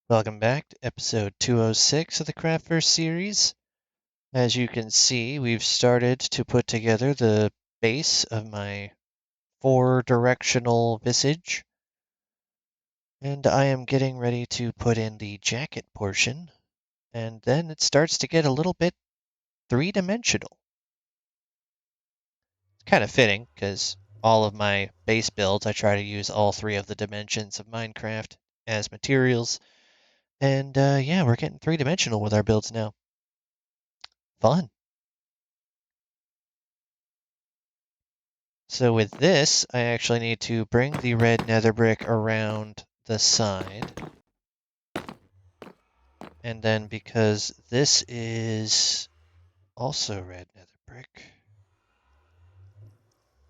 Welcome back to episode 206 of the Craftverse series. As you can see, we've started to put together the base of my 4-directional Visage, and I am getting ready to put in the jacket portion, and then it starts to get a little bit three-dimensional. It's kind of fitting, because all of my base builds, I try to use all three of the dimensions of Minecraft as materials, and yeah, we're getting three-dimensional with our builds now. Fun. So with this, I actually need to bring the red nether brick around the side. And then because this is also red nether brick,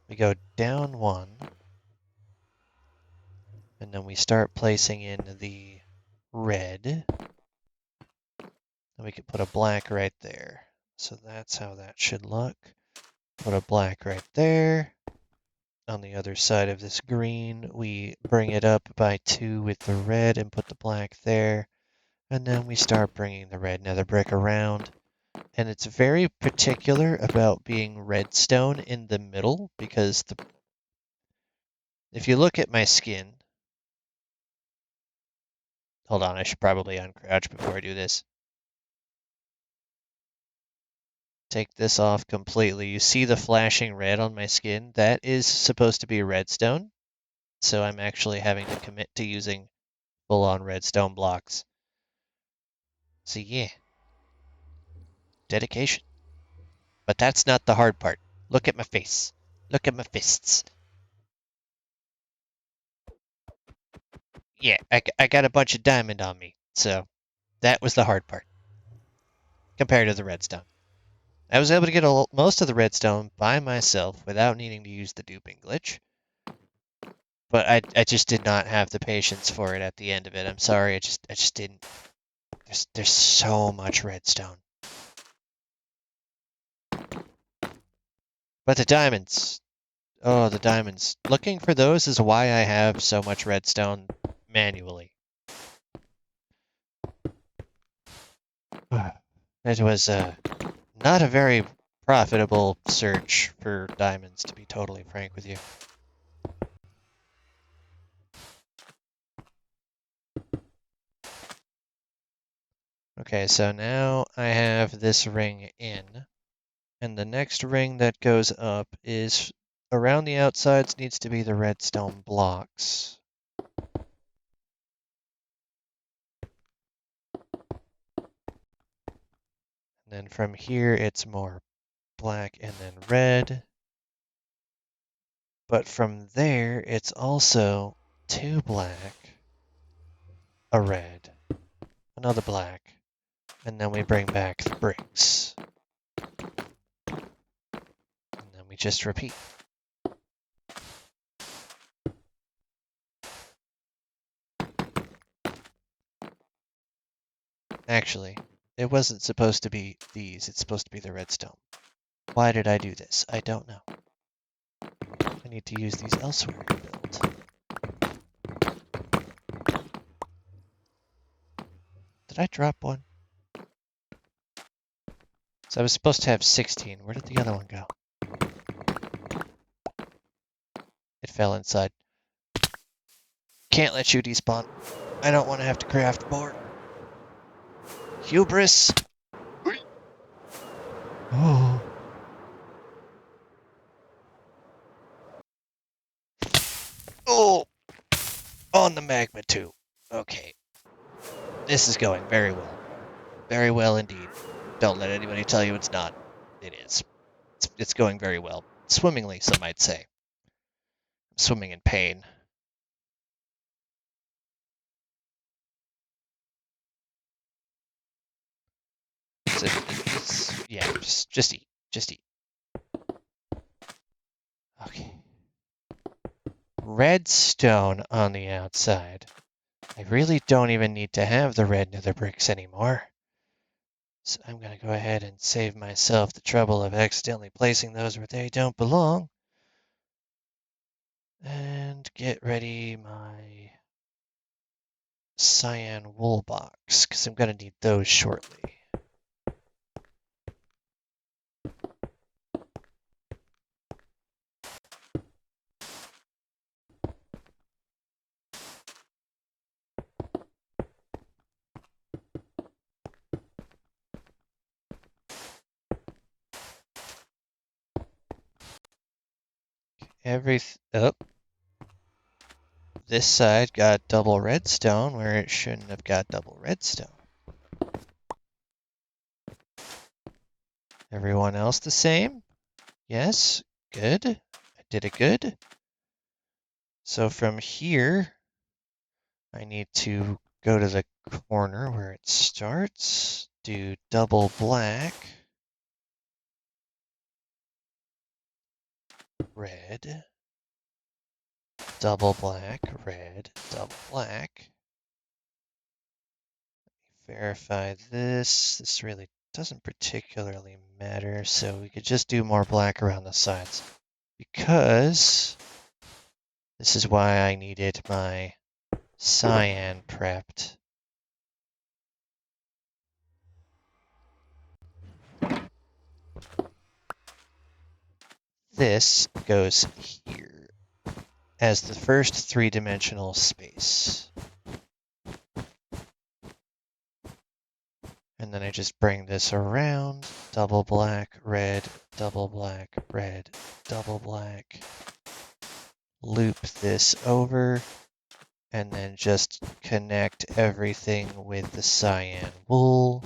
we go down one. And then we start placing in the red. And we could put a black right there. So that's how that should look. Put a black right there. On the other side of this green, we bring it up by 2 with the red and put the black there. And then we start bringing the red nether brick around. And it's very particular about being redstone in the middle because if you look at my skin, hold on, I should probably uncrouch before I do this. Take this off completely. You see the flashing red on my skin? That is supposed to be redstone. So I'm actually having to commit to using full-on redstone blocks. So yeah, dedication. But that's not the hard part. Look at my face. Look at my fists. Yeah, I got a bunch of diamond on me, so that was the hard part compared to the redstone. I was able to get most of the redstone by myself without needing to use the duping glitch, but I just did not have the patience for it at the end of it. I'm sorry, I just didn't. There's so much redstone, but the diamonds. Oh, the diamonds. Looking for those is why I have so much redstone manually. It was not a very profitable search for diamonds, to be totally frank with you. Okay, so now I have this ring in, and the next ring that goes up is around the outsides needs to be the redstone blocks. And then from here it's more black and then red. But from there it's also 2 black, a red, another black, and then we bring back the bricks. And then we just repeat. Actually, it wasn't supposed to be these, it's supposed to be the redstone. Why did I do this? I don't know. I need to use these elsewhere in the build. Did I drop one? So I was supposed to have 16. Where did the other one go? It fell inside. Can't let you despawn. I don't want to have to craft more. Hubris! Oh. Oh! On the magma tube. Okay. This is going very well. Very well indeed. Don't let anybody tell you it's not. It is. It's going very well. Swimmingly, some might say. I'm swimming in pain. Yeah, just eat. Just eat. Okay. Redstone on the outside. I really don't even need to have the red nether bricks anymore. So I'm going to go ahead and save myself the trouble of accidentally placing those where they don't belong. And get ready my cyan wool box, because I'm going to need those shortly. Oh, this side got double redstone where it shouldn't have got double redstone. Everyone else the same? Yes, good. I did it good. So from here, I need to go to the corner where it starts, do double black, red, double black, red, double black. Verify this. This really doesn't particularly matter, so we could just do more black around the sides. Because this is why I needed my cyan prepped. This goes here as the first three-dimensional space. And then I just bring this around, double black, red, double black, red, double black. Loop this over, and then just connect everything with the cyan wool.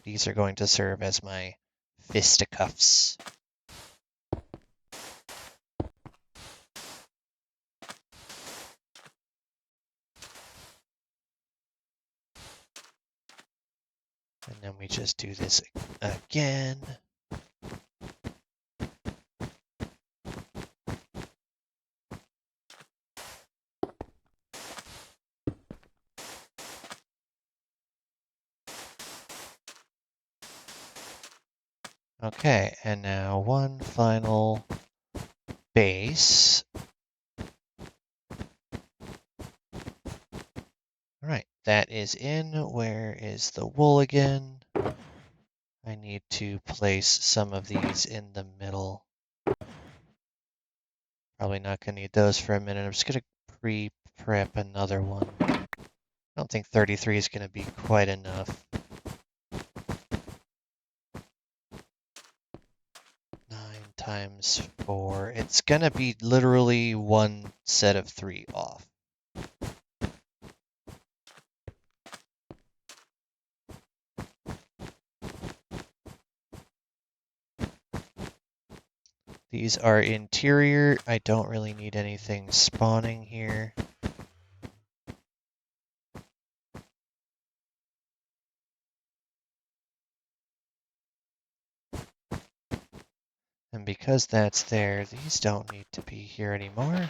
These are going to serve as my fisticuffs. And then we just do this again. Okay, and now one final base. All right, that is in. Where is the wool again? I need to place some of these in the middle. Probably not going to need those for a minute. I'm just going to pre-prep another one. I don't think 33 is going to be quite enough. 9 times 4. It's going to be literally one set of 3 off. These are interior. I don't really need anything spawning here. And because that's there, these don't need to be here anymore.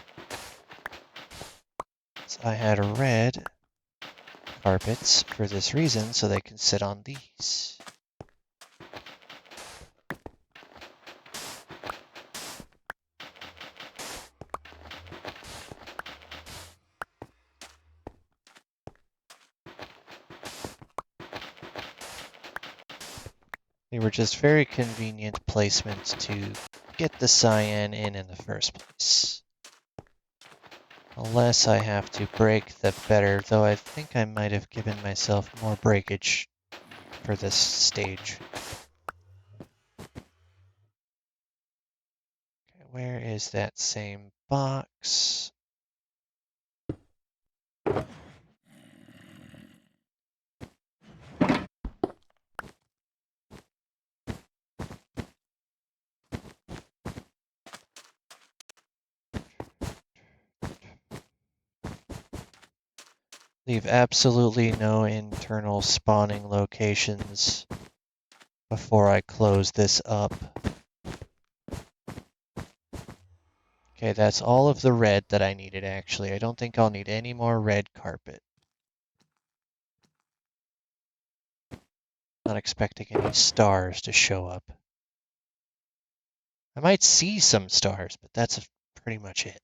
So I had red carpets for this reason, so they can sit on these. They were just very convenient placements to get the cyan in the first place. Unless I have to break the better, though I think I might have given myself more breakage for this stage. Okay, where is that same box? Leave absolutely no internal spawning locations before I close this up. Okay, that's all of the red that I needed, actually. I don't think I'll need any more red carpet. Not expecting any stars to show up. I might see some stars, but that's pretty much it.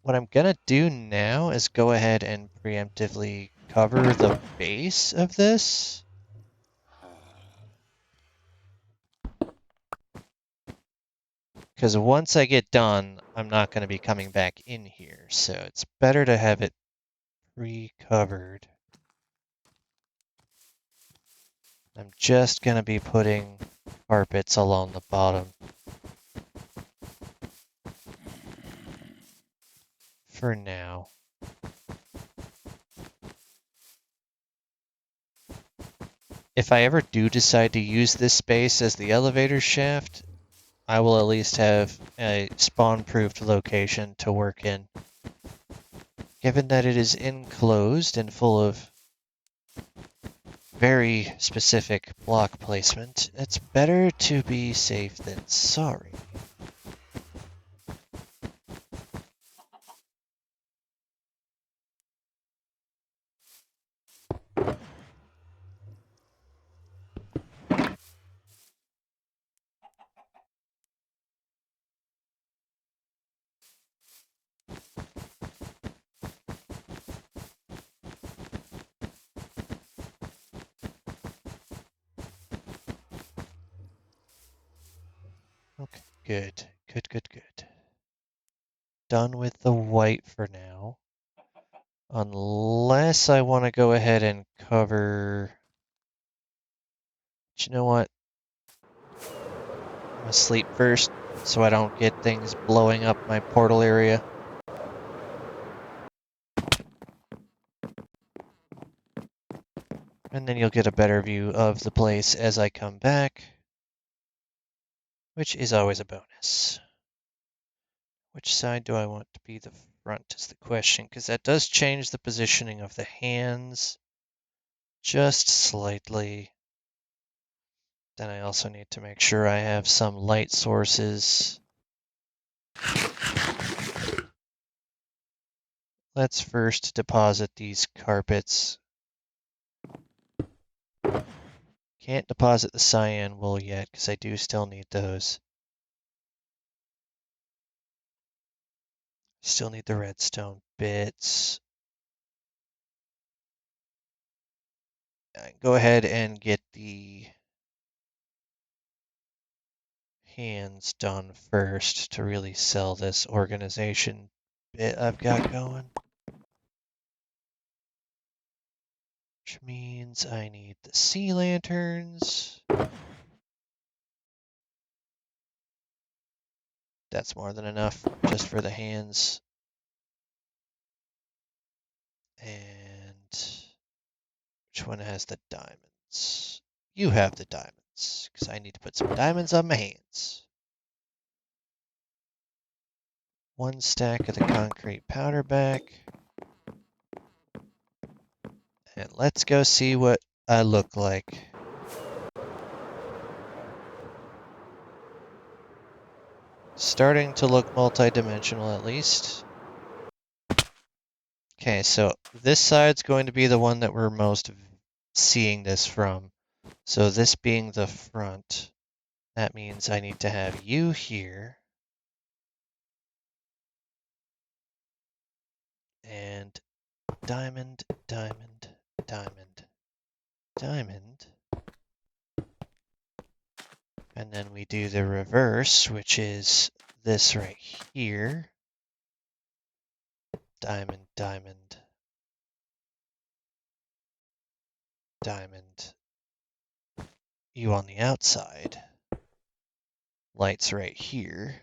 what I'm gonna do now is go ahead and preemptively cover the base of this. Because once I get done, I'm not going to be coming back in here, so it's better to have it pre-covered. I'm just going to be putting carpets along the bottom for now. If I ever do decide to use this space as the elevator shaft, I will at least have a spawn-proofed location to work in. Given that it is enclosed and full of very specific block placement, it's better to be safe than sorry. Okay, good. Good. Done with the white for now. Unless I want to go ahead and cover... But you know what? I'm gonna sleep first so I don't get things blowing up my portal area. And then you'll get a better view of the place as I come back, which is always a bonus. Which side do I want to be the front is the question, because that does change the positioning of the hands just slightly. Then I also need to make sure I have some light sources. Let's first deposit these carpets. Can't deposit the cyan wool yet, because I do still need those. Still need the redstone bits. Go ahead and get the hands done first to really sell this organization bit I've got going. Which means I need the sea lanterns. That's more than enough just for the hands. And which one has the diamonds? You have the diamonds, because I need to put some diamonds on my hands. One stack of the concrete powder back. And let's go see what I look like. Starting to look multi-dimensional at least. Okay, so this side's going to be the one that we're most seeing this from. So this being the front, that means I need to have you here. And diamond, diamond, diamond, diamond. And then we do the reverse, which is this right here. Diamond, diamond, diamond. You on the outside. Lights right here.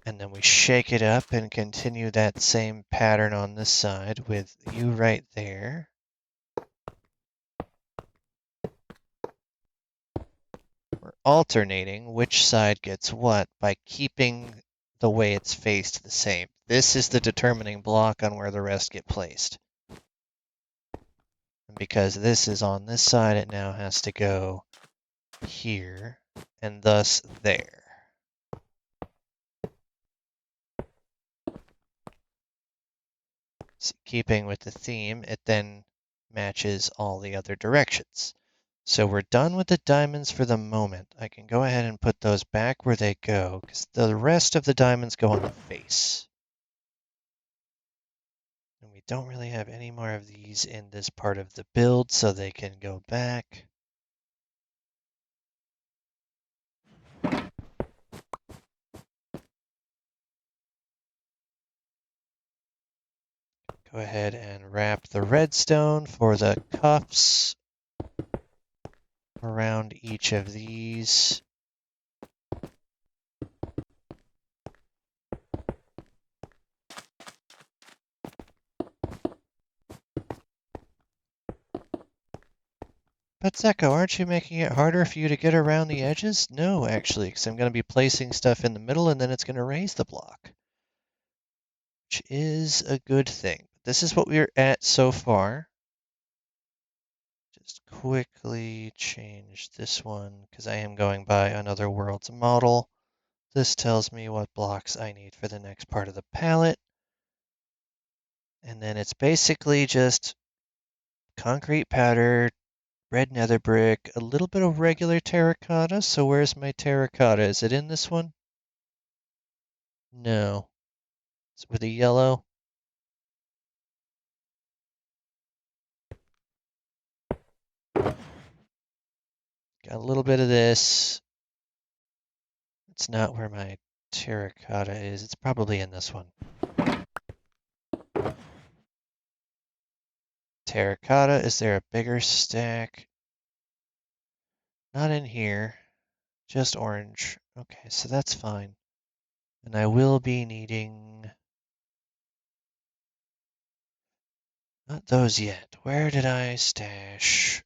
And then we shake it up and continue that same pattern on this side with you right there. We're alternating which side gets what by keeping the way it's faced the same. This is the determining block on where the rest get placed. And because this is on this side, it now has to go here and thus there. So keeping with the theme, it then matches all the other directions. So we're done with the diamonds for the moment. I can go ahead and put those back where they go, because the rest of the diamonds go on the face. And we don't really have any more of these in this part of the build, so they can go back. Go ahead and wrap the redstone for the cuffs around each of these. But Zeko, aren't you making it harder for you to get around the edges? No, actually, because I'm going to be placing stuff in the middle and then it's going to raise the block, which is a good thing. This is what we're at so far. Just quickly change this one because I am going by another world's model. This tells me what blocks I need for the next part of the palette. And then it's basically just concrete powder, red nether brick, a little bit of regular terracotta. So where's my terracotta? Is it in this one? No. It's with a yellow. Got a little bit of this. It's not where my terracotta is. It's probably in this one. Terracotta, is there a bigger stack? Not in here. Just orange. Okay, so that's fine. And I will be needing... Not those yet. Where did I stash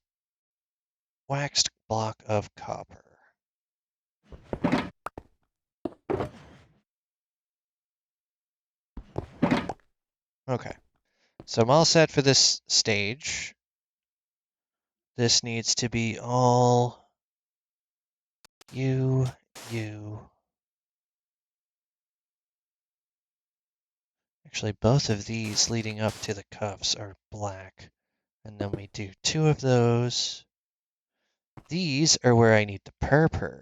waxed block of copper? Okay, so I'm all set for this stage. This needs to be all you. Actually, both of these leading up to the cuffs are black. And then we do 2 of those. These are where I need the purple.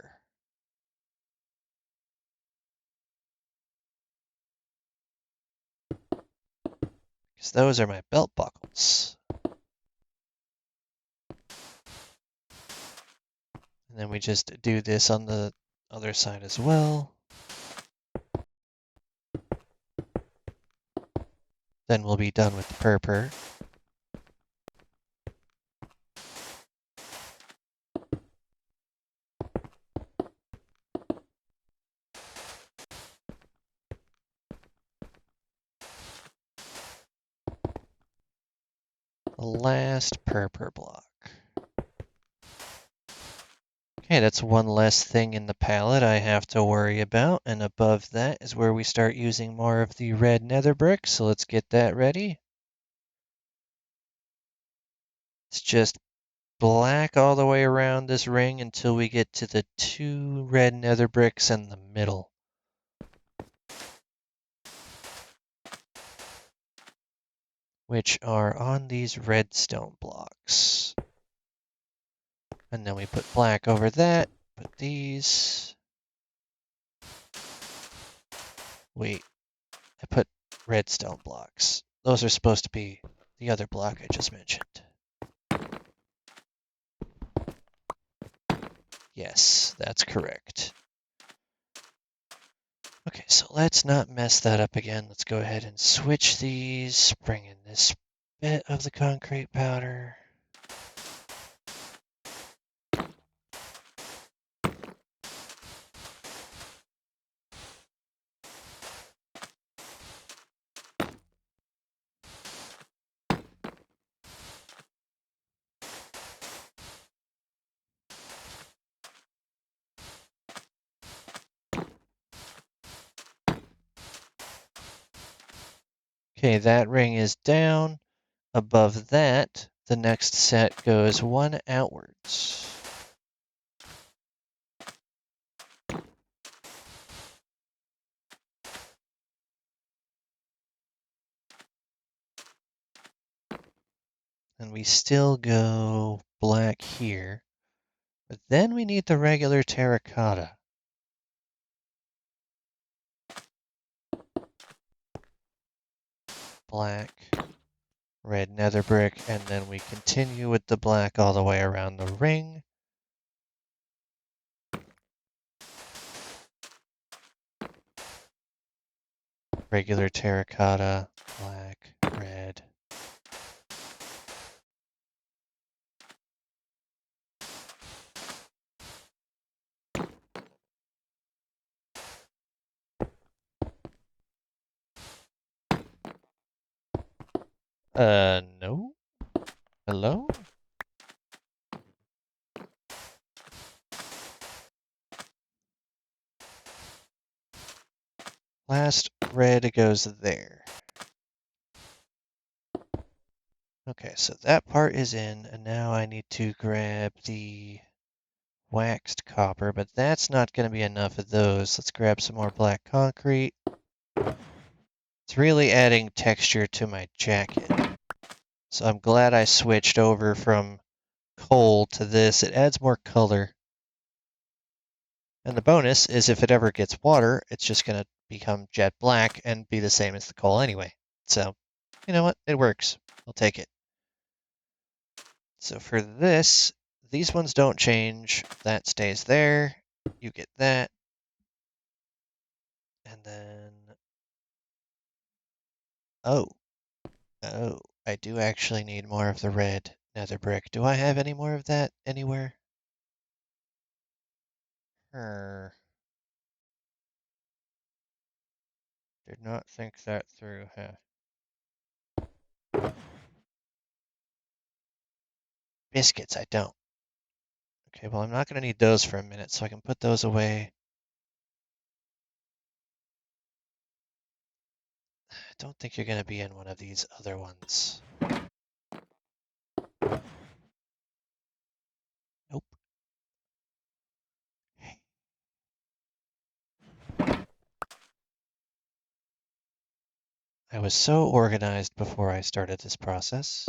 Because those are my belt buckles. And then we just do this on the other side as well. Then we'll be done with the purple. The last purple block. Okay, that's one less thing in the palette I have to worry about, and above that is where we start using more of the red nether brick, so let's get that ready. It's just black all the way around this ring until we get to the 2 red nether bricks in the middle. Which are on these redstone blocks. And then we put black over that, put these. Wait, I put redstone blocks. Those are supposed to be the other block I just mentioned. Yes, that's correct. Okay, so let's not mess that up again. Let's go ahead and switch these, bring in this bit of the concrete powder. Okay, that ring is down. Above that, the next set goes 1 outwards. And we still go black here. But then we need the regular terracotta. Black, red nether brick, and then we continue with the black all the way around the ring. Regular terracotta, black, red. No? Hello? Last red goes there. Okay, so that part is in, and now I need to grab the waxed copper, but that's not going to be enough of those. Let's grab some more black concrete. It's really adding texture to my jacket. So I'm glad I switched over from coal to this. It adds more color. And the bonus is if it ever gets water, it's just going to become jet black and be the same as the coal anyway. So, you know what? It works. I'll take it. So for this, these ones don't change. That stays there. You get that. And then... Oh. Oh. I do actually need more of the red nether brick. Do I have any more of that anywhere? Did not think that through, huh? Biscuits, I don't. Okay, well, I'm not going to need those for a minute, so I can put those away. I don't think you're going to be in one of these other ones. Nope. I was so organized before I started this process.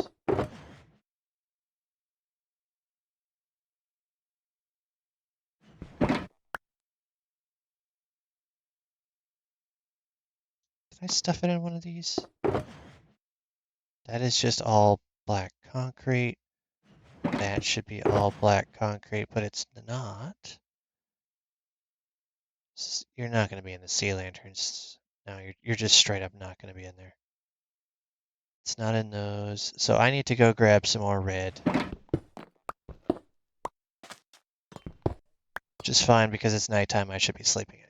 Can I stuff it in one of these? That is just all black concrete. That should be all black concrete, but it's not. You're not going to be in the sea lanterns. No, you're just straight up not going to be in there. It's not in those. So I need to go grab some more red. Which is fine because it's nighttime. I should be sleeping anyway.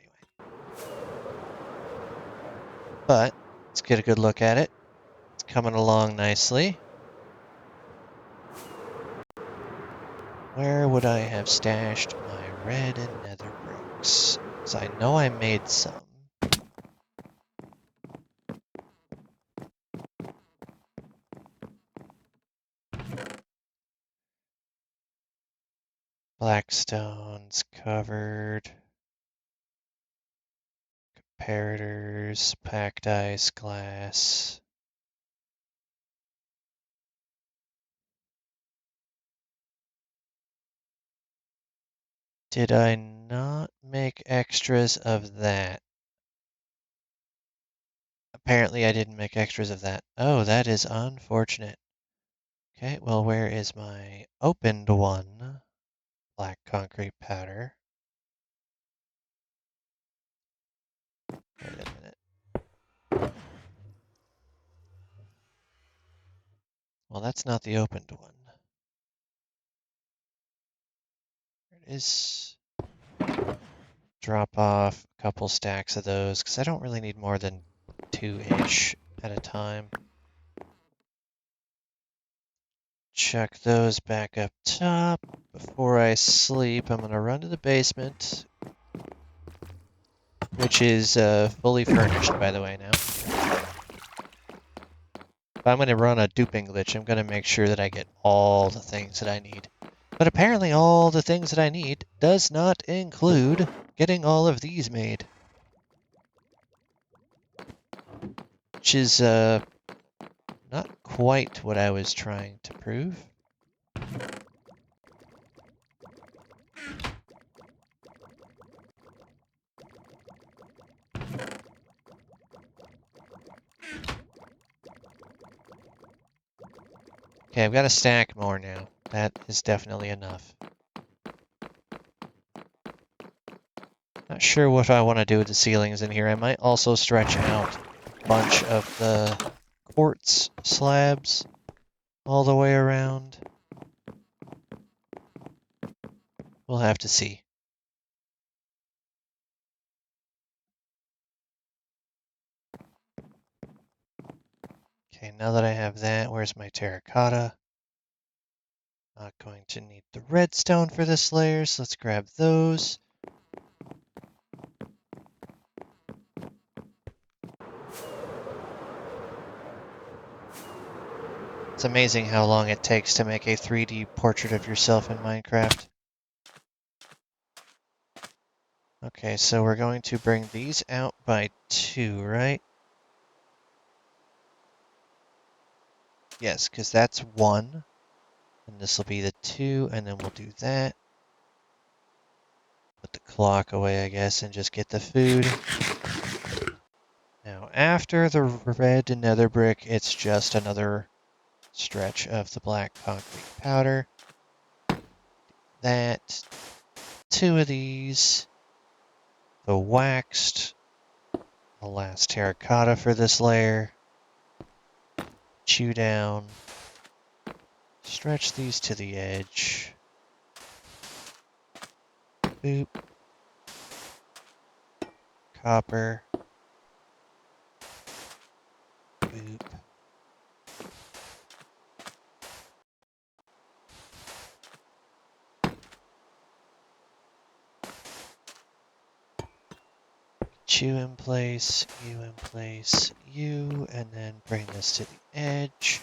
But let's get a good look at it. It's coming along nicely. Where would I have stashed my red and nether bricks? Because I know I made some. Blackstone's covered. Comparators, packed ice, glass. Did I not make extras of that? Apparently I didn't make extras of that. Oh, that is unfortunate. Okay, well, where is my opened one? Black concrete powder. Wait a minute. Well, that's not the opened one. There it is. Drop off a couple stacks of those, because I don't really need more than 2-ish at a time. Chuck those back up top. Before I sleep, I'm going to run to the basement, which is fully furnished, by the way, now. If I'm going to run a duping glitch, I'm going to make sure that I get all the things that I need. But apparently all the things that I need does not include getting all of these made. Which is not quite what I was trying to prove. Okay, I've got to stack more now. That is definitely enough. Not sure what I want to do with the ceilings in here. I might also stretch out a bunch of the quartz slabs all the way around. We'll have to see. Okay, now that I have that, where's my terracotta? Not going to need the redstone for this layer, so let's grab those. It's amazing how long it takes to make a 3D portrait of yourself in Minecraft. Okay, so we're going to bring these out by 2, right? Yes, because that's 1. And this will be the 2, and then we'll do that. Put the clock away, I guess, and just get the food. Now, after the red nether brick, it's just another stretch of the black concrete powder. That, 2 of these, the waxed, the last terracotta for this layer. Chew down, stretch these to the edge. Boop. Copper. Boop. Chew in place, you in place, you, and then bring this to the edge.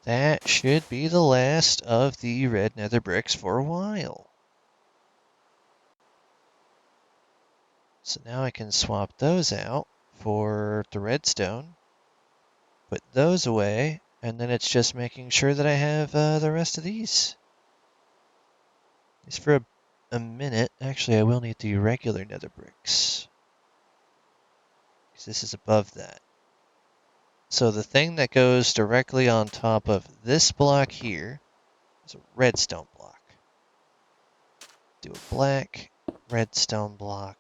That should be the last of the red nether bricks for a while. So now I can swap those out for the redstone, put those away, and then it's just making sure that I have the rest of these. At least for a minute. Actually, I will need the regular nether bricks, because this is above that. So the thing that goes directly on top of this block here is a redstone block. Do a black redstone block.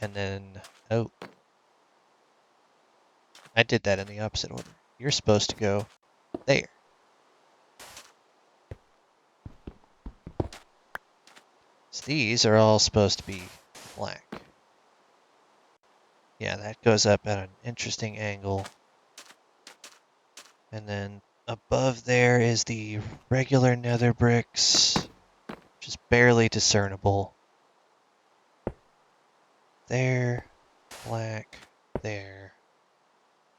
And then, oh, I did that in the opposite order. You're supposed to go there. So these are all supposed to be black. Yeah, that goes up at an interesting angle. And then above there is the regular nether bricks, just barely discernible. There, black, there.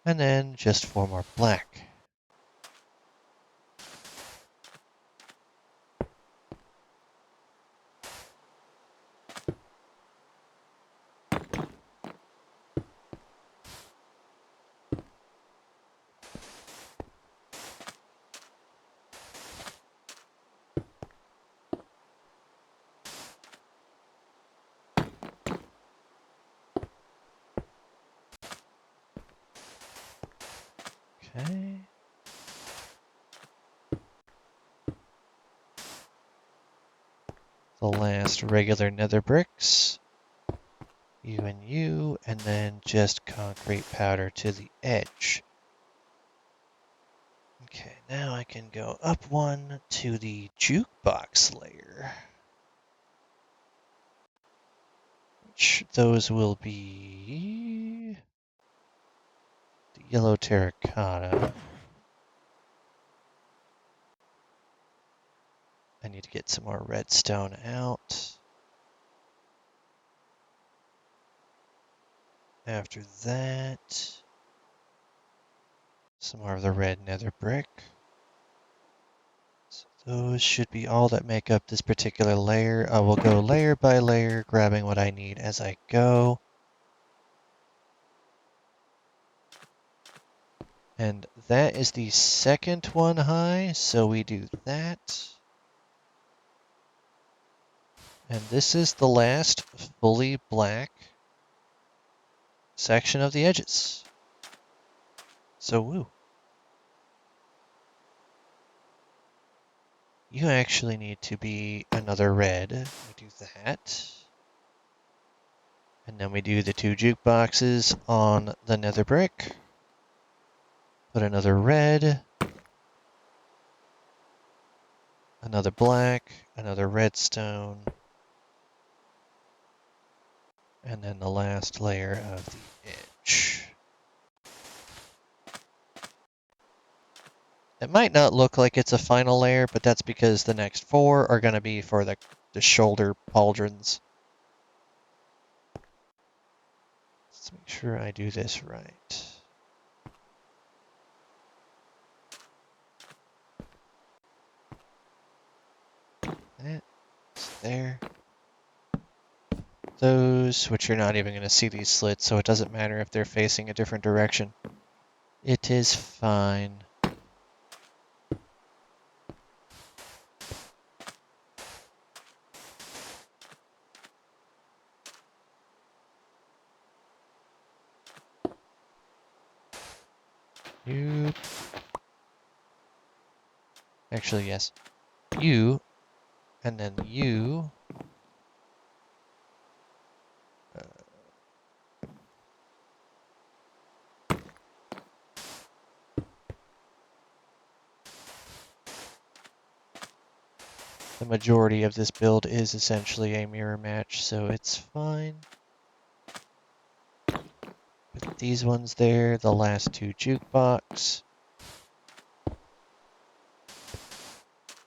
And then just 4 more black. Okay. The last regular nether bricks. You, and then just concrete powder to the edge. Okay, now I can go up 1 to the jukebox layer. Which those will be the yellow terracotta. I need to get some more redstone out. After that, some more of the red nether brick. So those should be all that make up this particular layer. I will go layer by layer, grabbing what I need as I go. And that is the second one high, so we do that. And this is the last fully black section of the edges. So woo. You actually need to be another red. We do that. And then we do the 2 jukeboxes on the nether brick. Put another red. Another black. Another redstone. And then the last layer of the edge. It might not look like it's a final layer, but that's because the next 4 are going to be for the shoulder pauldrons. Let's make sure I do this right. That's there. Those, which you're not even going to see these slits, so it doesn't matter if they're facing a different direction. It is fine. You. Actually, yes. You, and then you. The majority of this build is essentially a mirror match, so it's fine. Put these ones there, the last 2 jukebox.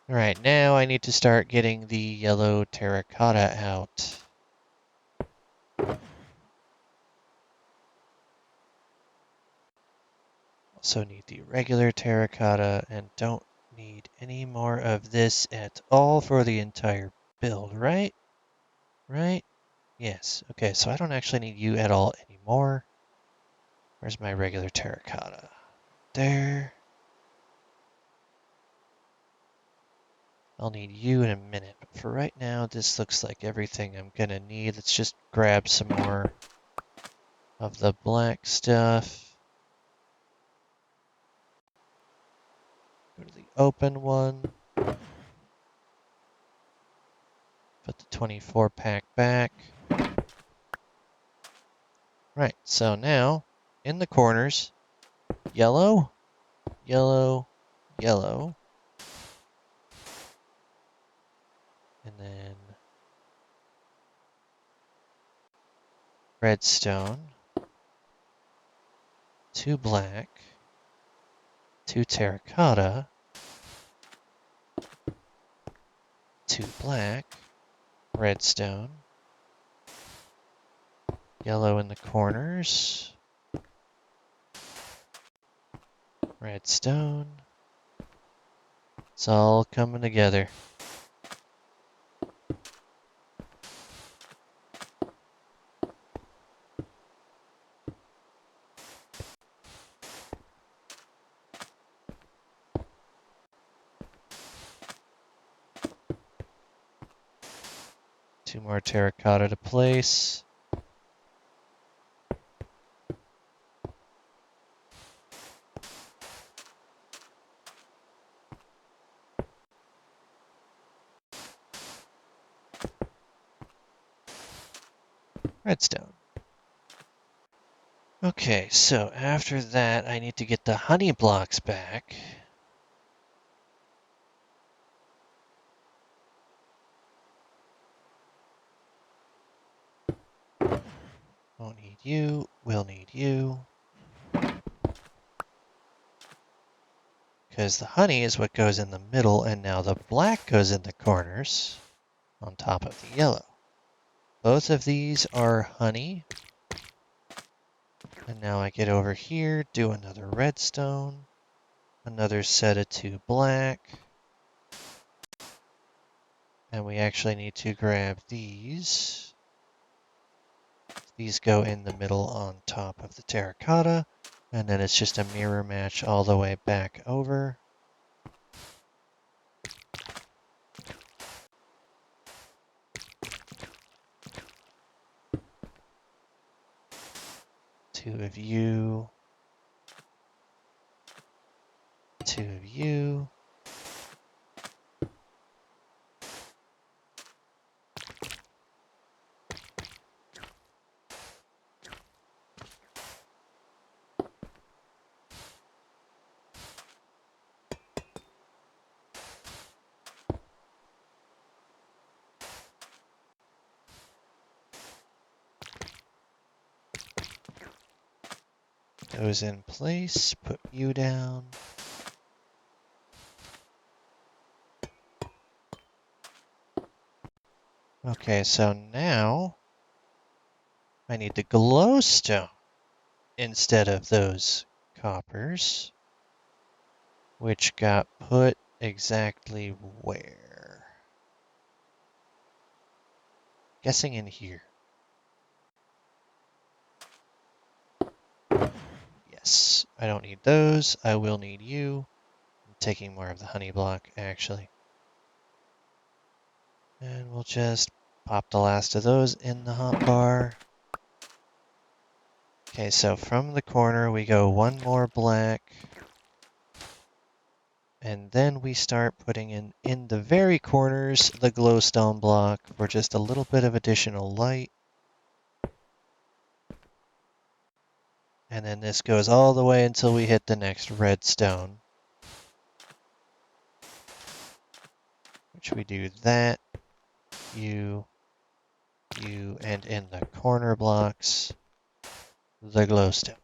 Alright, now I need to start getting the yellow terracotta out. Also need the regular terracotta, and don't need any more of this at all for the entire build, right? Right? Yes. Okay, so I don't actually need you at all anymore. Where's my regular terracotta? There. I'll need you in a minute, but for right now, this looks like everything I'm gonna need. Let's just grab some more of the black stuff. Go to the open one. Put the 24 pack back. Right, so now, in the corners, yellow, yellow, yellow. And then redstone, 2 black, 2 terracotta, 2 black, redstone, yellow in the corners, redstone. It's all coming together. Two more terracotta to place. Redstone. Okay, so after that, I need to get the honey blocks back. Won't need you, will need you. Because the honey is what goes in the middle, and now the black goes in the corners on top of the yellow. Both of these are honey. And now I get over here, do another redstone, another set of 2 black. And we actually need to grab these. These go in the middle on top of the terracotta. And then it's just a mirror match all the way back over. 2 of you. 2 of you. Those in place, put you down. Okay, so now I need the glowstone instead of those coppers, which got put exactly where? Guessing in here. Yes, I don't need those. I will need you. I'm taking more of the honey block, actually. And we'll just pop the last of those in the hotbar. Okay, so from the corner we go one more black. And then we start putting in the very corners the glowstone block for just a little bit of additional light. And then this goes all the way until we hit the next redstone. Which we do that, you, and in the corner blocks, the glowstone.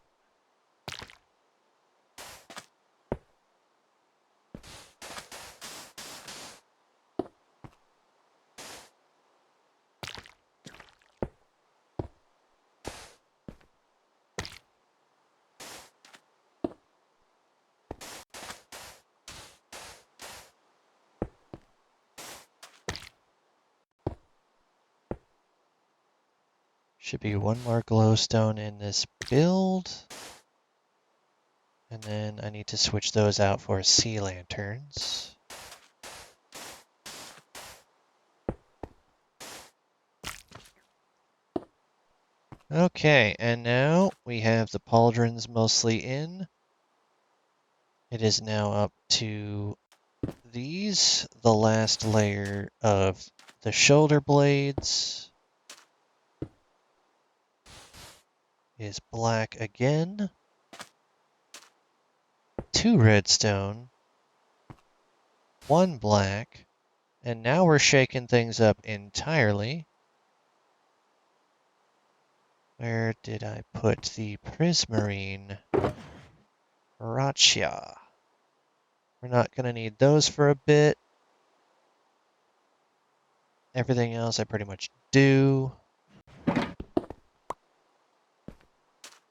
Should be one more glowstone in this build. And then I need to switch those out for sea lanterns. Okay, and now we have the pauldrons mostly in. It is now up to these, the last layer of the shoulder blades is black again. 2 redstone, 1 black, and now we're shaking things up entirely. Where did I put the prismarine? Gotcha. We're not going to need those for a bit. Everything else I pretty much do.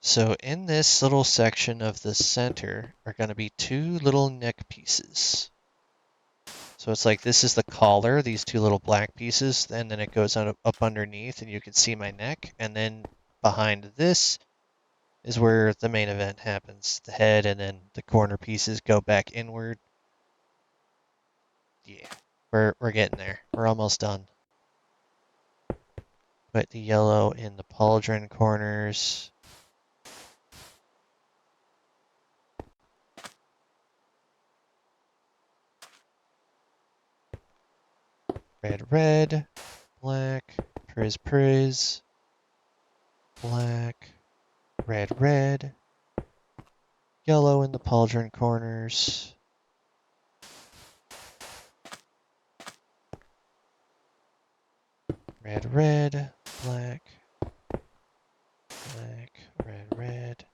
So in this little section of the center are going to be 2 little neck pieces. So it's like this is the collar, these 2 little black pieces, and then it goes on up underneath and you can see my neck. And then behind this is where the main event happens. The head and then the corner pieces go back inward. Yeah, we're getting there. We're almost done. Put the yellow in the pauldron corners. Red, red, black, priz, black, red, red, yellow in the pauldron corners. Red, red, black, black, red, red.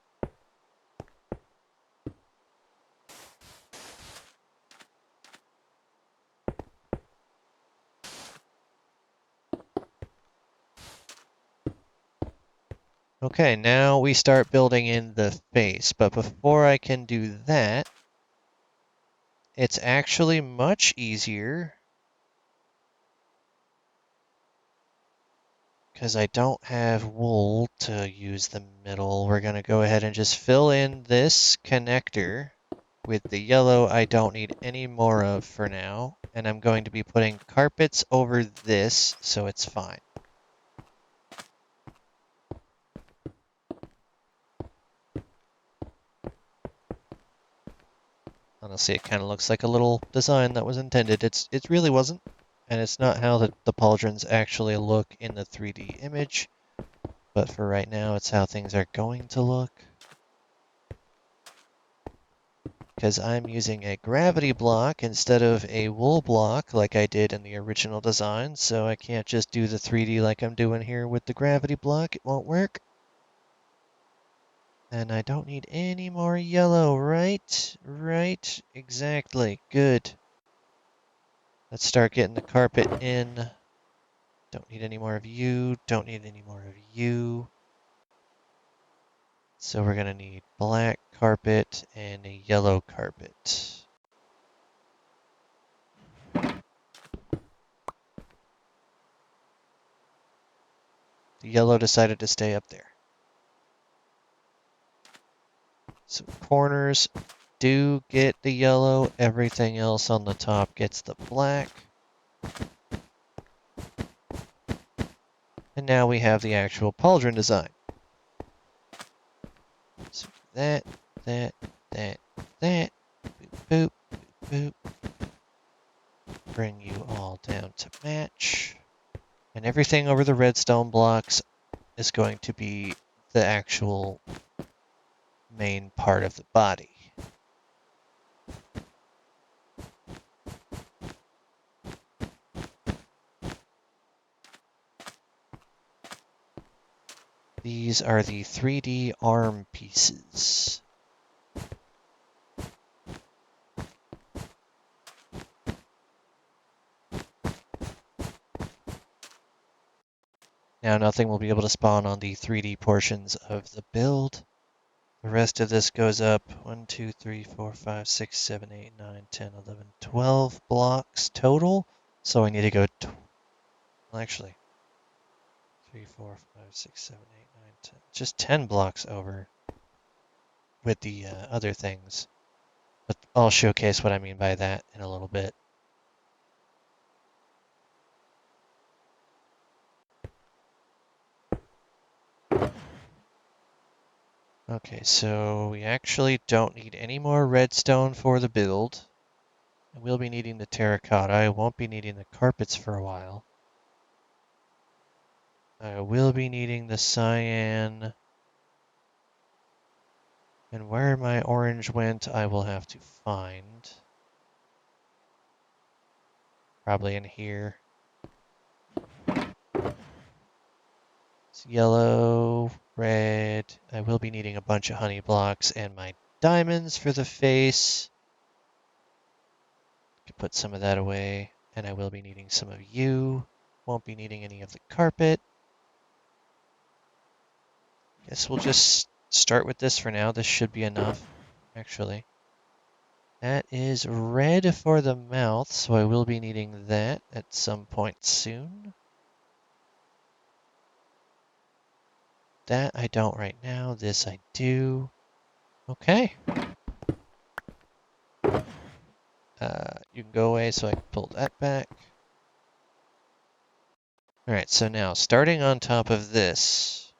Okay, now we start building in the face, but before I can do that, it's actually much easier because I don't have wool to use the middle. We're going to go ahead and just fill in this connector with the yellow I don't need any more of for now. And I'm going to be putting carpets over this, so it's fine. Honestly, it kind of looks like a little design that was intended. It really wasn't, and it's not how the pauldrons actually look in the 3D image, but for right now, it's how things are going to look. Because I'm using a gravity block instead of a wool block like I did in the original design, so I can't just do the 3D like I'm doing here with the gravity block. It won't work. And I don't need any more yellow, right? Right, exactly. Good. Let's start getting the carpet in. Don't need any more of you. Don't need any more of you. So we're going to need black carpet and a yellow carpet. The yellow decided to stay up there. So corners do get the yellow. Everything else on the top gets the black. And now we have the actual pauldron design. So that, that, that, that. Boop, boop, boop. Bring you all down to match. And everything over the redstone blocks is going to be the actual main part of the body. These are the 3D arm pieces. Now nothing will be able to spawn on the 3D portions of the build. The rest of this goes up 1, 2, 3, 4, 5, 6, 7, 8, 9, 10, 11, 12 blocks total. So I need to go, well, actually, 3, 4, 5, 6, 7, 8, 9, 10, just 10 blocks over with the other things. But I'll showcase what I mean by that in a little bit. Okay, so we actually don't need any more redstone for the build. I will be needing the terracotta. I won't be needing the carpets for a while. I will be needing the cyan. And where my orange went, I will have to find. Probably in here. It's yellow, red. I will be needing a bunch of honey blocks and my diamonds for the face. Could put some of that away. And I will be needing some of you. Won't be needing any of the carpet. Guess we'll just start with this for now. This should be enough, actually. That is red for the mouth, so I will be needing that at some point soon. That I don't right now. This I do. Okay. You can go away so I can pull that back. Alright, so now starting on top of this.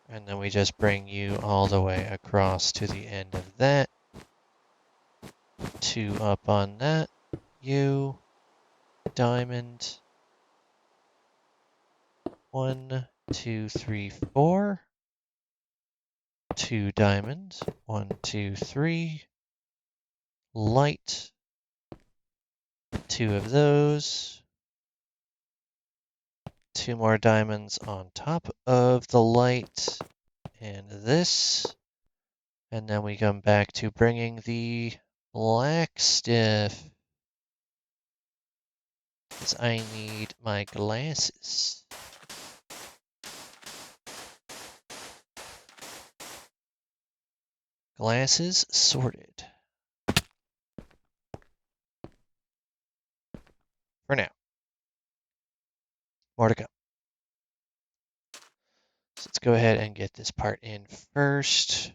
And then we just bring you all the way across to the end of that. 2 up on that. You. Diamond. 1, 2, 3, 4. 2 diamonds. 1, 2, 3. Light. 2 of those. 2 more diamonds on top of the light. And this. And then we come back to bringing the black stuff. Because I need my glasses. Glasses sorted. For now. More to come. So let's go ahead and get this part in first.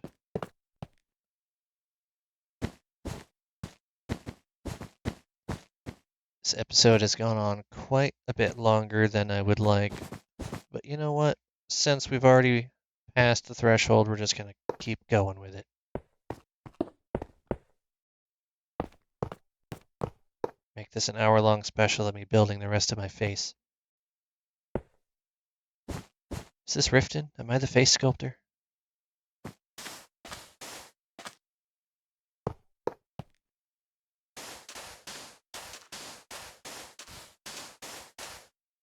This episode has gone on quite a bit longer than I would like. But you know what? Since we've already passed the threshold, we're just going to keep going with it. Make this an hour-long special of me building the rest of my face. Is this Riften? Am I the face sculptor?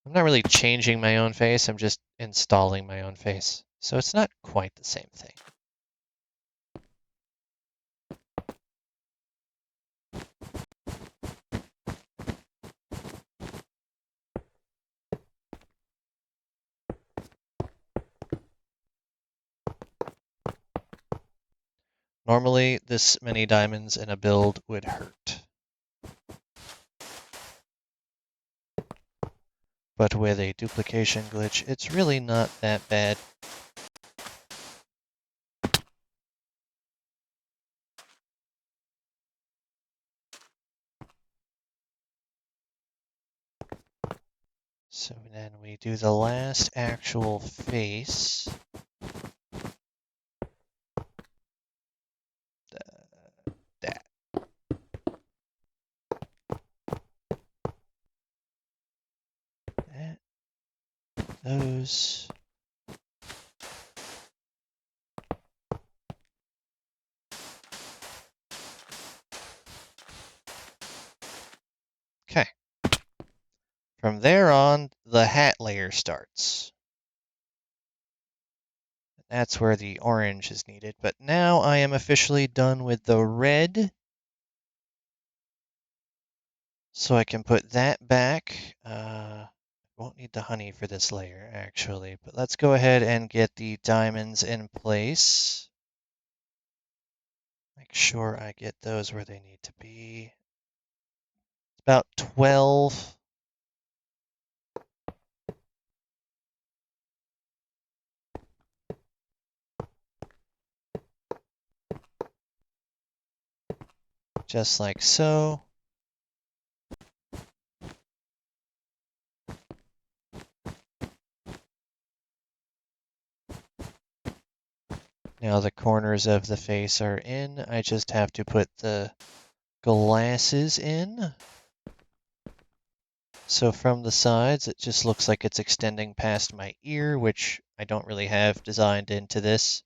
I'm not really changing my own face, I'm just installing my own face. So it's not quite the same thing. Normally, this many diamonds in a build would hurt. But with a duplication glitch, it's really not that bad. So then we do the last actual face. That. That. Those. Okay. From there on, the hat layer starts. That's where the orange is needed. But now I am officially done with the red. So I can put that back. Won't need the honey for this layer, actually. But let's go ahead and get the diamonds in place. Make sure I get those where they need to be. It's about 12. Just like so. Now the corners of the face are in. I just have to put the glasses in. So from the sides, it just looks like it's extending past my ear, which I don't really have designed into this.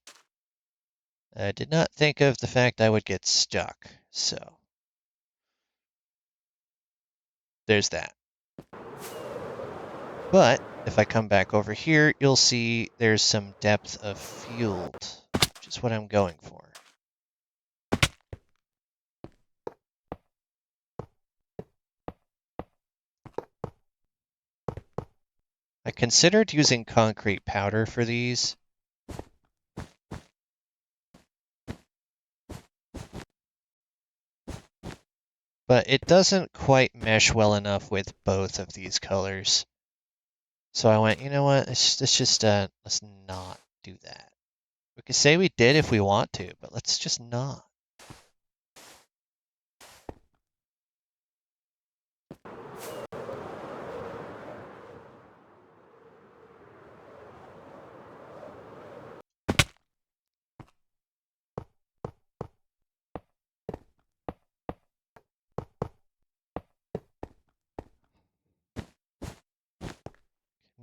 I did not think of the fact I would get stuck, so there's that. But if I come back over here, you'll see there's some depth of field, which is what I'm going for. I considered using concrete powder for these. But it doesn't quite mesh well enough with both of these colors. So I went, you know what, let's not do that. We could say we did if we want to, but let's just not.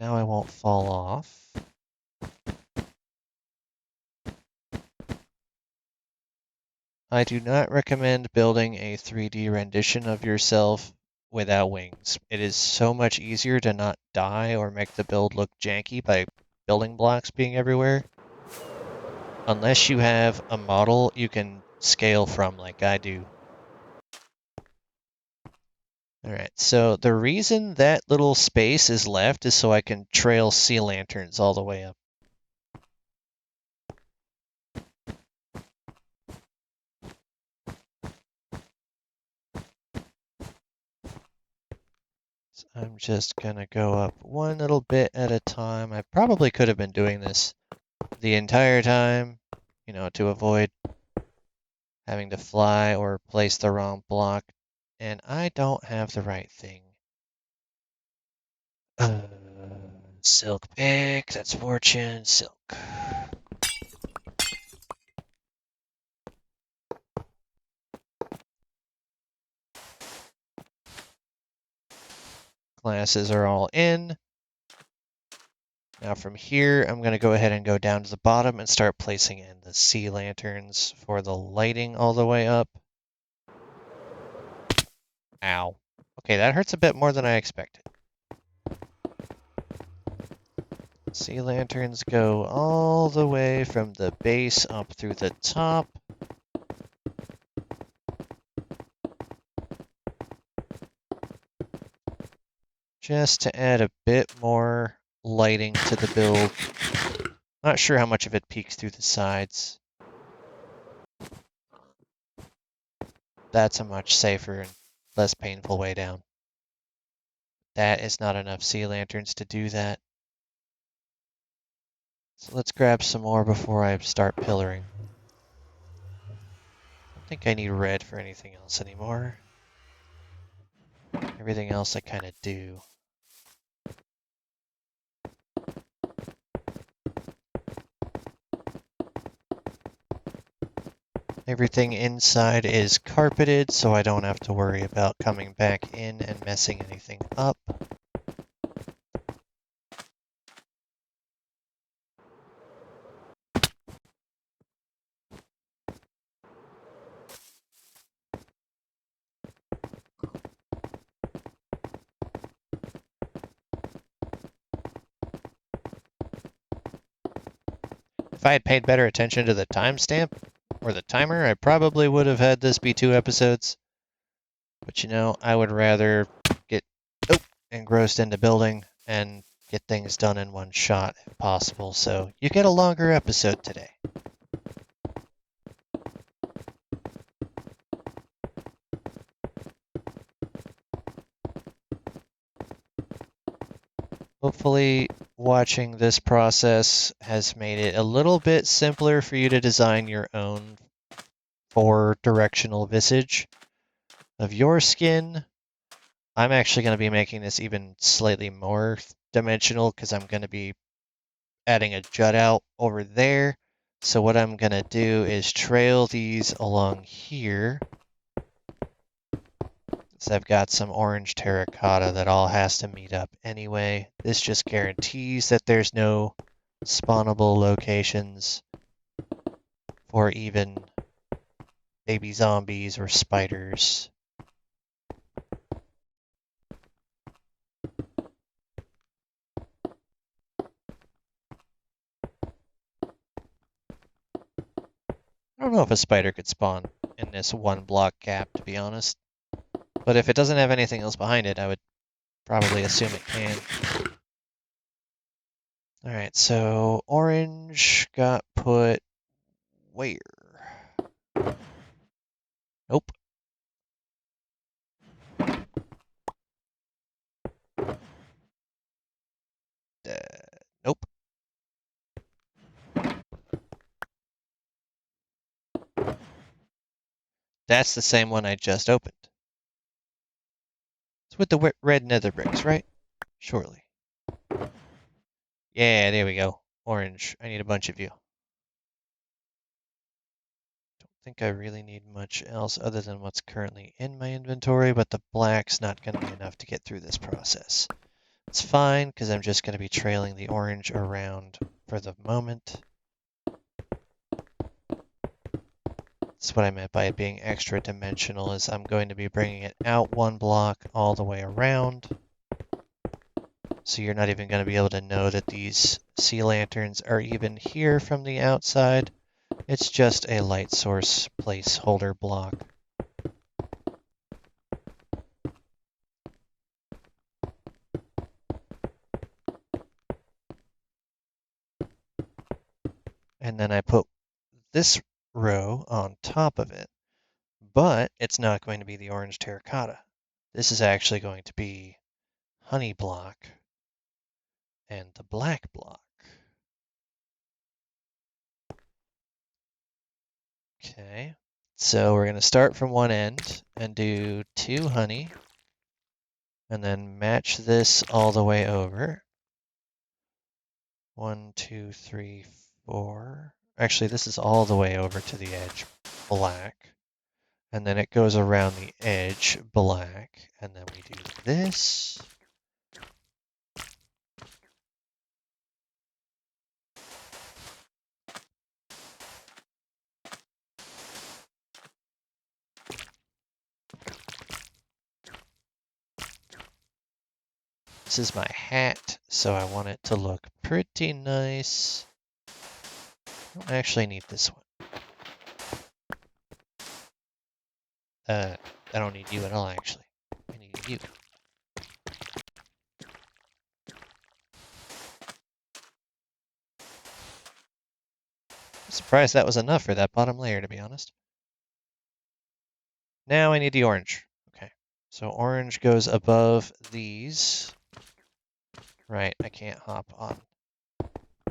Now I won't fall off. I do not recommend building a 3D rendition of yourself without wings. It is so much easier to not die or make the build look janky by building blocks being everywhere. Unless you have a model you can scale from like I do. Alright, so the reason that little space is left is so I can trail sea lanterns all the way up. So I'm just gonna go up one little bit at a time. I probably could have been doing this the entire time, you know, to avoid having to fly or place the wrong block. And I don't have the right thing. Silk pick, that's fortune, silk. Glasses are all in. Now from here, I'm going to go ahead and go down to the bottom and start placing in the sea lanterns for the lighting all the way up. Ow. Okay, that hurts a bit more than I expected. Sea lanterns go all the way from the base up through the top. Just to add a bit more lighting to the build. Not sure how much of it peeks through the sides. That's a much safer and less painful way down. That is not enough sea lanterns to do that. So let's grab some more before I start pillaring. I don't think I need red for anything else anymore. Everything else I kind of do. Everything inside is carpeted, so I don't have to worry about coming back in and messing anything up. If I had paid better attention to the timestamp or the timer, I probably would have had this be 2 episodes. But you know, I would rather get engrossed into building and get things done in one shot if possible. So you get a longer episode today. Hopefully, watching this process has made it a little bit simpler for you to design your own 4-directional visage of your skin. I'm actually going to be making this even slightly more dimensional because I'm going to be adding a jut out over there. So what I'm going to do is trail these along here. So I've got some orange terracotta that all has to meet up anyway. This just guarantees that there's no spawnable locations for even baby zombies or spiders. I don't know if a spider could spawn in this 1-block gap, to be honest. But if it doesn't have anything else behind it, I would probably assume it can. Alright, so orange got put where? Nope. Nope. That's the same one I just opened. It's with the red nether bricks, right? Surely. Yeah, there we go. Orange. I need a bunch of you. Don't think I really need much else other than what's currently in my inventory, but the black's not going to be enough to get through this process. It's fine, because I'm just going to be trailing the orange around for the moment. That's what I meant by it being extra dimensional, is I'm going to be bringing it out 1 block all the way around. So you're not even going to be able to know that these sea lanterns are even here from the outside. It's just a light source placeholder block. And then I put this row on top of it, but it's not going to be the orange terracotta. This is actually going to be honey block and the black block. Okay, so we're going to start from one end and do 2 honey, and then match this all the way over. 1, 2, 3, 4. Actually, this is all the way over to the edge, black. And then it goes around the edge, black. And then we do this. This is my hat, so I want it to look pretty nice. I don't actually need this one. I don't need you at all, actually. I need you. I'm surprised that was enough for that bottom layer, to be honest. Now I need the orange. Okay, so orange goes above these. Right, I can't hop on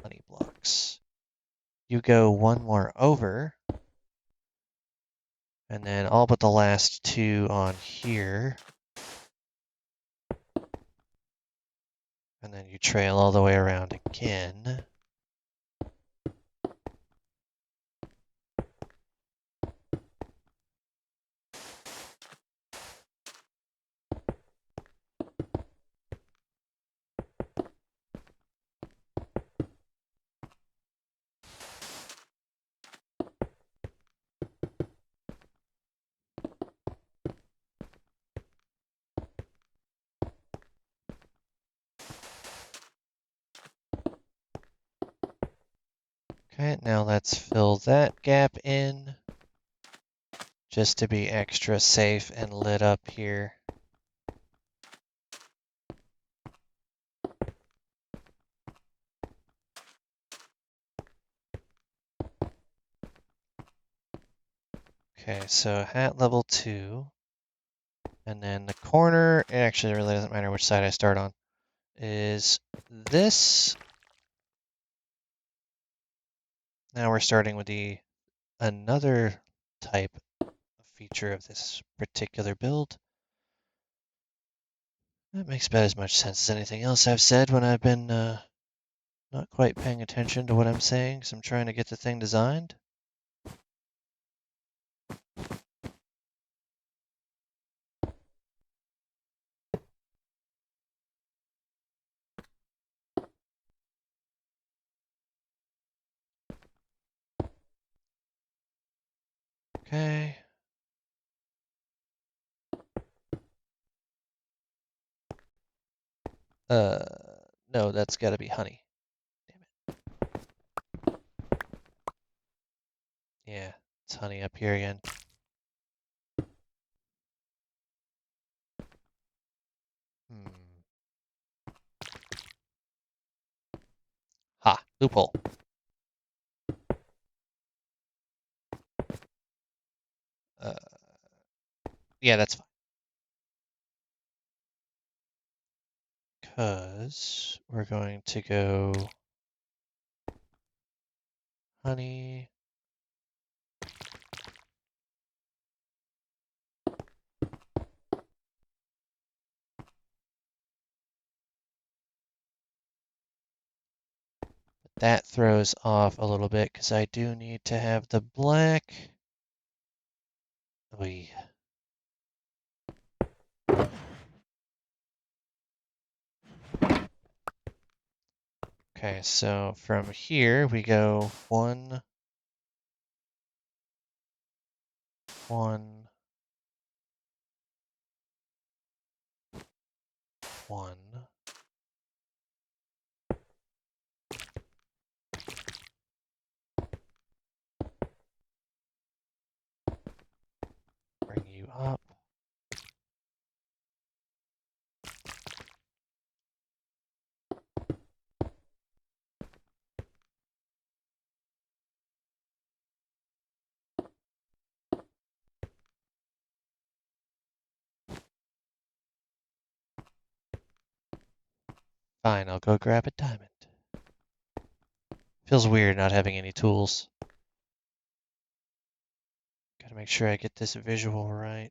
honey blocks. You go one more over, and then all but the last two on here. And then you trail all the way around again. Okay, now let's fill that gap in, just to be extra safe and lit up here. Okay, so hat level 2, and then the corner, it actually really doesn't matter which side I start on, is this. Now we're starting with another type of feature of this particular build. That makes about as much sense as anything else I've said when I've been not quite paying attention to what I'm saying, because I'm trying to get the thing designed. Okay. Uh, no, that's got to be honey. Damn it. Yeah, it's honey up here again. Ha, loophole. Uh, yeah, that's fine. Because we're going to go honey. That throws off a little bit because I do need to have the black. Oy. Okay, so from here we go 1, 1, 1. Bring you up. Fine, I'll go grab a diamond. Feels weird not having any tools. Gotta make sure I get this visual right.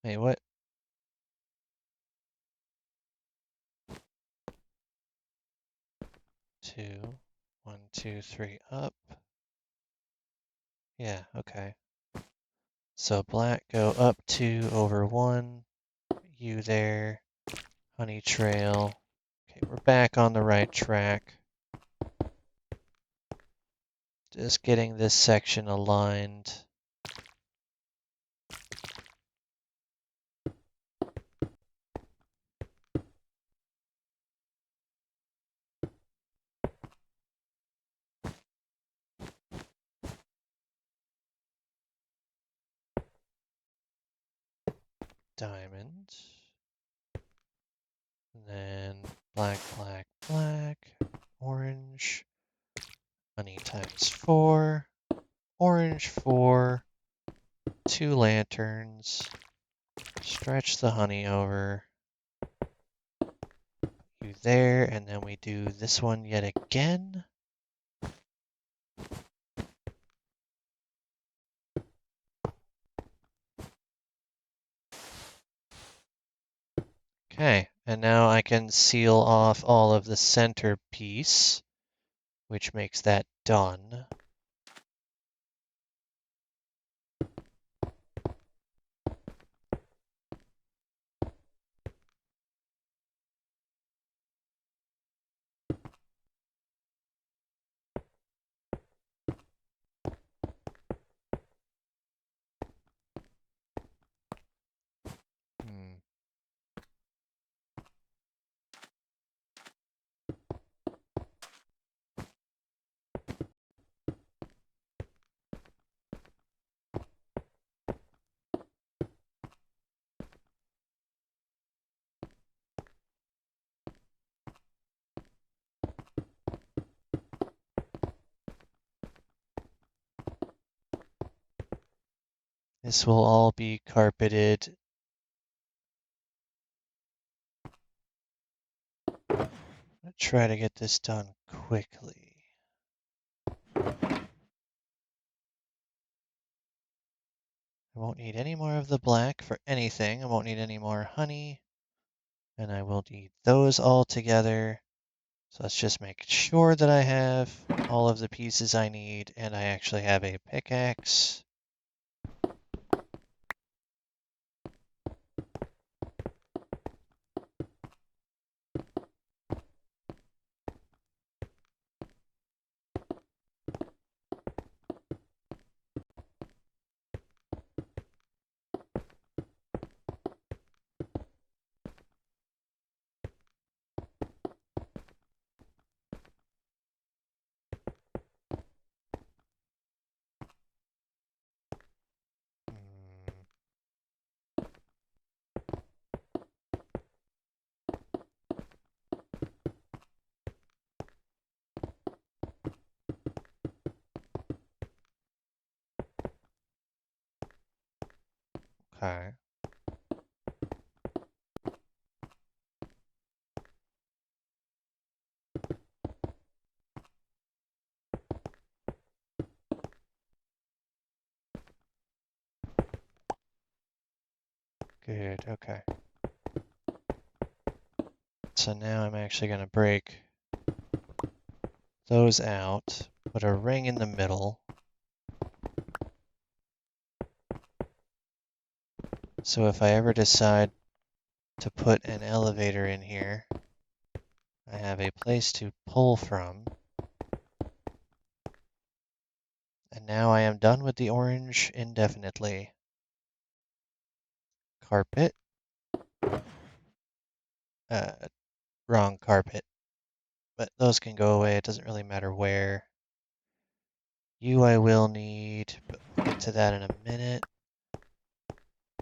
Wait, what? 2, 1, 2, 3, up. Yeah, okay. So black go up 2 over 1, you there. Honey trail. Okay, we're back on the right track. Just getting this section aligned. Diamond. And then black, black, black, orange. Honey times 4. Orange 4. 2 lanterns. Stretch the honey over. You there, and then we do this one yet again. Okay, and now I can seal off all of the center piece, which makes that done. Hmm. This will all be carpeted. I'm gonna try to get this done quickly. I won't need any more of the black for anything. I won't need any more honey. And I will need those all together. So let's just make sure that I have all of the pieces I need, and I actually have a pickaxe. Hmm, okay. Good, okay. So now I'm actually going to break those out, put a ring in the middle. So if I ever decide to put an elevator in here, I have a place to pull from. And now I am done with the orange indefinitely. Carpet. Uh, Wrong carpet. But those can go away. It doesn't really matter where. You I will need, but we'll get to that in a minute.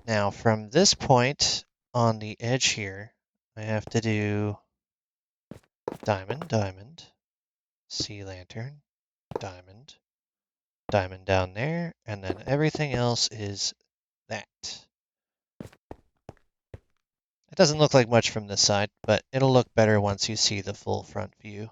Now from this point on the edge here, I have to do diamond, diamond, sea lantern, diamond, diamond down there, and then everything else is that. It doesn't look like much from this side, but it'll look better once you see the full front view.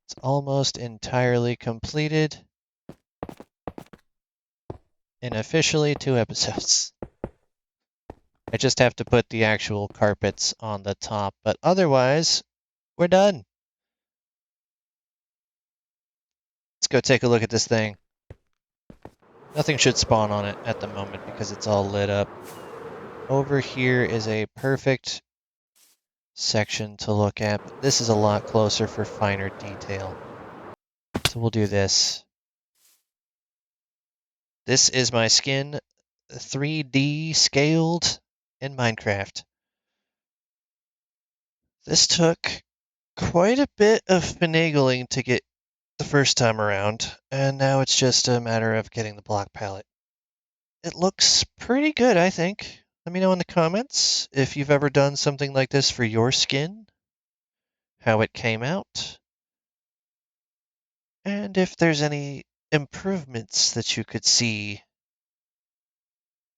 It's almost entirely completed in officially 2 episodes. I just have to put the actual carpets on the top, but otherwise, we're done. Let's go take a look at this thing. Nothing should spawn on it at the moment because it's all lit up. Over here is a perfect section to look at, but this is a lot closer for finer detail. So we'll do this. This is my skin 3D scaled in Minecraft. This took quite a bit of finagling to get the first time around, and now it's just a matter of getting the block palette. It looks pretty good, I think. Let me know in the comments if you've ever done something like this for your skin, how it came out, and if there's any improvements that you could see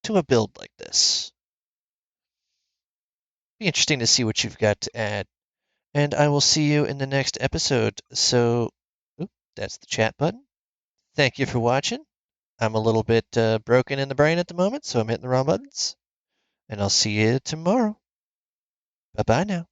to a build like this. Be interesting to see what you've got to add. And I will see you in the next episode. So, oop, that's the chat button. Thank you for watching. I'm a little bit broken in the brain at the moment, so I'm hitting the wrong buttons. And I'll see you tomorrow. Bye bye now.